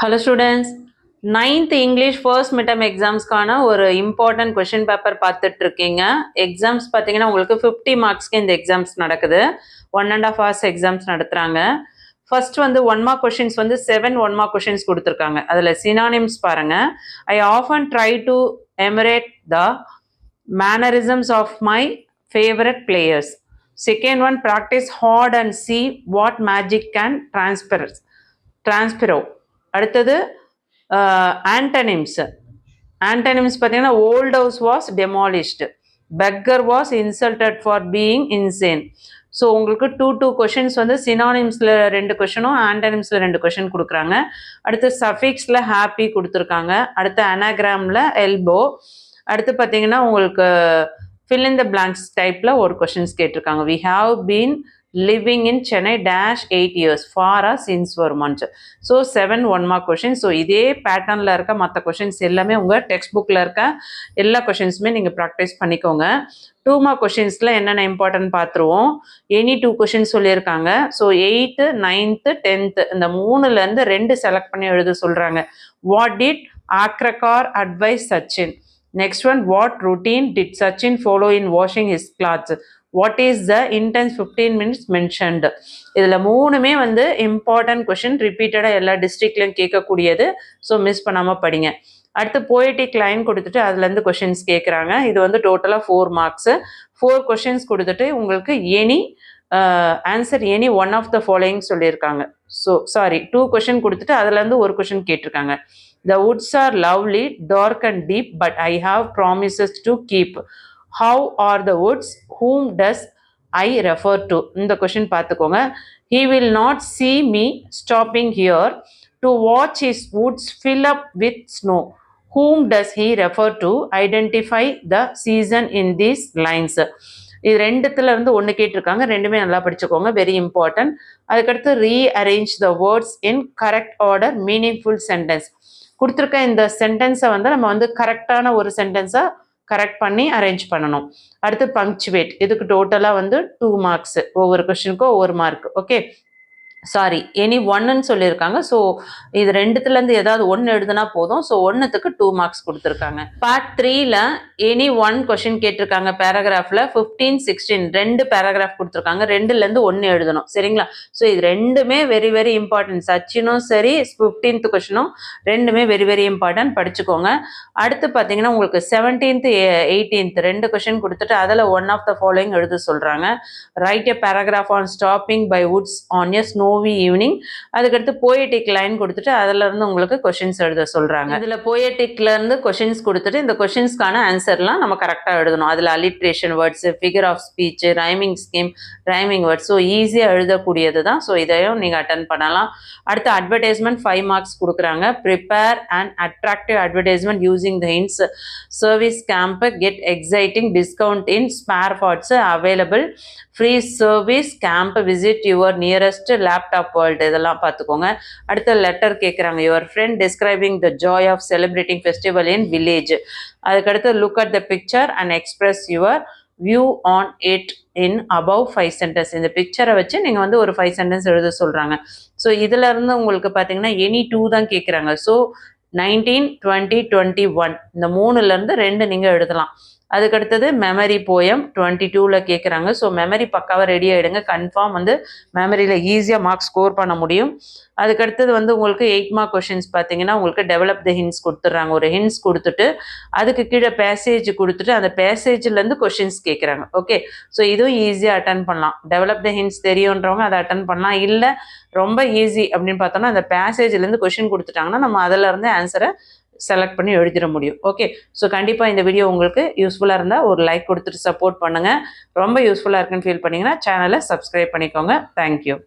Hello students, 9th English first midterm examsக்கான ஒரு important question paper பார்த்துட்டு இருக்கீங்க. எக்ஸாம்ஸ் பார்த்தீங்கன்னா உங்களுக்கு 50 மார்க்ஸ்க்கு இந்த எக்ஸாம்ஸ் நடக்குது. 1.5 hours எக்ஸாம்ஸ் நடத்துறாங்க. ஃபர்ஸ்ட் வந்து 1 mark questions வந்து 7 1 mark questions கொடுத்துருக்காங்க. அதில் synonyms பாருங்க. I often try to emulate the mannerisms of my favorite players. Second one, practice hard and see what magic can transpiro. அடுத்தது ஆண்டனிம்ஸ் பார்த்தீங்கன்னா old house was demolished, beggar was insulted for being insane. So உங்களுக்கு two questions வந்து சினானிம்ஸில் 2 கொஷினும் ஆண்டனிம்ஸில் 2 question கொடுக்குறாங்க. அடுத்து சஃபிக்ஸில் happy கொடுத்துருக்காங்க. அடுத்து அனாகிராமில் elbow. அடுத்து பார்த்தீங்கன்னா உங்களுக்கு fill in the blanks டைப்பில் ஒரு கொஷின்ஸ் கேட்டிருக்காங்க. we have been living in Chennai dash 8 years for us since 4 months. So 7 1 mark question. So இதே பேட்டர்னில் இருக்க மற்ற கொஷின்ஸ் எல்லாமே உங்கள் டெக்ஸ்ட் புக்கில் இருக்க எல்லா கொஷின்ஸுமே நீங்கள் ப்ராக்டிஸ் பண்ணிக்கோங்க. 2 mark கொஷின்ஸில் என்னென்ன இம்பார்ட்டன்ட் பார்த்துருவோம். எனி 2 கொஷின்ஸ் சொல்லியிருக்காங்க. ஸோ 8th 9th 10th இந்த 3லேருந்து 2 செலக்ட் பண்ணி எழுத சொல்கிறாங்க. What did Achrekar advise Sachin? Next one, what routine did Sachin follow in washing his clothes? What is the intense 15 minutes mentioned? இதில் 3மே வந்து இம்பார்ட்டன்ட் கொஷின், ரிப்பீட்டடாக எல்லா டிஸ்ட்ரிக்ட்லையும் கேட்கக்கூடியது. ஸோ மிஸ் பண்ணாமல் படிங்க. அடுத்து போயட்டிக் லைன் கொடுத்துட்டு அதுலேருந்து கொஷின்ஸ் கேட்குறாங்க. இது வந்து டோட்டலாக 4 marks. 4 கொஷின்ஸ் கொடுத்துட்டு உங்களுக்கு any answer any one of the following சொல்லியிருக்காங்க. ஸோ சாரி 2 கொஷின் கொடுத்துட்டு அதுலேருந்து ஒரு கொஷின் கேட்டிருக்காங்க. The woods are lovely, dark and deep, but I have promises to keep. How are the woods? Whom does I refer to? இந்த question பார்த்துக்கோங்க. He will not see me stopping here to watch his woods fill up with snow. Whom does he refer to? Identify the season in these lines. இது 2த்துல ஒன்று கேட்டிருக்காங்க. 2மே நல்லா படிச்சுக்கோங்க, very important. அதுக்கடுத்து rearrange the words in correct order meaningful sentence. கொடுத்துருக்க இந்த சென்டென்ஸை வந்து நம்ம வந்து கரெக்டான ஒரு சென்டென்ஸை கரெக்ட் பண்ணி அரேஞ்ச் பண்ணணும். அடுத்து பங்க்சுவேட். இதுக்கு டோட்டலாக வந்து 2 marks. ஒவ்வொரு கொஸ்டினுக்கும் ஒவ்வொரு மார்க். ஓகே, சாரி எனி ஒன்னுன்னு சொல்லியிருக்காங்க. ஸோ இது 2த்துலேருந்து ஏதாவது 1 எழுதுனா போதும். ஸோ 1த்துக்கு 2 marks கொடுத்துருக்காங்க. பார்ட் 3ல எனி 1 கொஷின் கேட்டிருக்காங்க. பேராகிராஃபில் 15 16 2 பேராகிராஃப் கொடுத்துருக்காங்க. 2லேருந்து 1 எழுதணும். சரிங்களா? ஸோ இது 2மே வெரி வெரி இம்பார்ட்டன்ட். சச்சினும் சரி 15th கொஷினும் 2மே வெரி வெரி இம்பார்ட்டன்ட், படிச்சுக்கோங்க. அடுத்து பார்த்தீங்கன்னா உங்களுக்கு 17th 18th 2 கொஷின் கொடுத்துட்டு அதில் ஒன் ஆஃப் த ஃபாலோயிங் எழுத சொல்கிறாங்க. Write a paragraph on stopping by woods on a snowy evening. அதுக்கடுத்து போயட்டிக் லைன் கொடுத்துட்டு அதுல இருந்து உங்களுக்கு கொஷின்ஸ் எழுத சொல்றாங்க. இதுல போயட்டிக்ல இருந்து கொஷின்ஸ் கொடுத்துட்டு இந்த கொஷின்ஸ்க்கான ஆன்சர்லாம் நம்ம கரெக்டா எழுதணும். அதுல alliteration words, figure of speech, rhyming scheme, rhyming words. So ஈஸியா எழுதக்கூடியது தான். ஸோ இதையும் நீங்க அட்டன் பண்ணலாம். அடுத்து அட்வர்டைஸ்மெண்ட் 5 marks கொடுக்குறாங்க. Prepare and attractive advertisement using the hints. Service camp, get exciting discount in spare parts available, free service camp, visit your nearest laptop world. இதெல்லாம் பார்த்துக்கோங்க. அடுத்த லெட்டர் கேட்குறாங்க. Your friend describing the joy of celebrating festival in village. அதுக்கடுத்து look at the picture and express your view on it in above 5 sentences. இந்த பிக்சரை வச்சு நீங்கள் வந்து ஒரு 5 sentences எழுத சொல்கிறாங்க. ஸோ இதில் இருந்து உங்களுக்கு பார்த்தீங்கன்னா எனி 2 தான் கேட்குறாங்க. ஸோ 19 20 21 இந்த 3லேருந்து 2 நீங்கள் எழுதலாம். அதுக்கடுத்தது மெமரி போயம் 22ல கேட்குறாங்க. ஸோ மெமரி பக்காவாக ரெடி ஆகிடுங்க. கன்ஃபார்ம் வந்து மெமரியில் ஈஸியாக மார்க்ஸ் ஸ்கோர் பண்ண முடியும். அதுக்கடுத்தது வந்து உங்களுக்கு 8 mark கொஷின்ஸ் பார்த்தீங்கன்னா உங்களுக்கு டெவலப் த ஹிண்ட்ஸ் கொடுத்துட்றாங்க. ஒரு ஹிண்ட்ஸ் கொடுத்துட்டு அதுக்கு கீழே பேசேஜ் கொடுத்துட்டு அந்த பேசேஜ்லேருந்து கொஷின்ஸ் கேட்குறாங்க. ஓகே, ஸோ இதுவும் ஈஸியாக அட்டன் பண்ணலாம். டெவலப் த ஹிண்ட்ஸ் தெரியுன்றவங்க அதை அட்டன் பண்ணலாம். இல்லை ரொம்ப ஈஸி அப்படின்னு பார்த்தோம்னா அந்த பேசேஜ்லேருந்து கொஷின் கொடுத்துட்டாங்கன்னா நம்ம அதிலேருந்து ஆன்சரை செலக்ட் பண்ணி எழுதிட முடியும். ஓகே, ஸோ கண்டிப்பாக இந்த வீடியோ உங்களுக்கு யூஸ்ஃபுல்லாக இருந்தால் ஒரு லைக் கொடுத்துட்டு சப்போர்ட் பண்ணுங்கள். ரொம்ப யூஸ்ஃபுல்லாக இருக்குன்னு ஃபீல் பண்ணிங்கன்னா சேனலை சப்ஸ்கிரைப் பண்ணிக்கோங்க. தேங்க்யூ.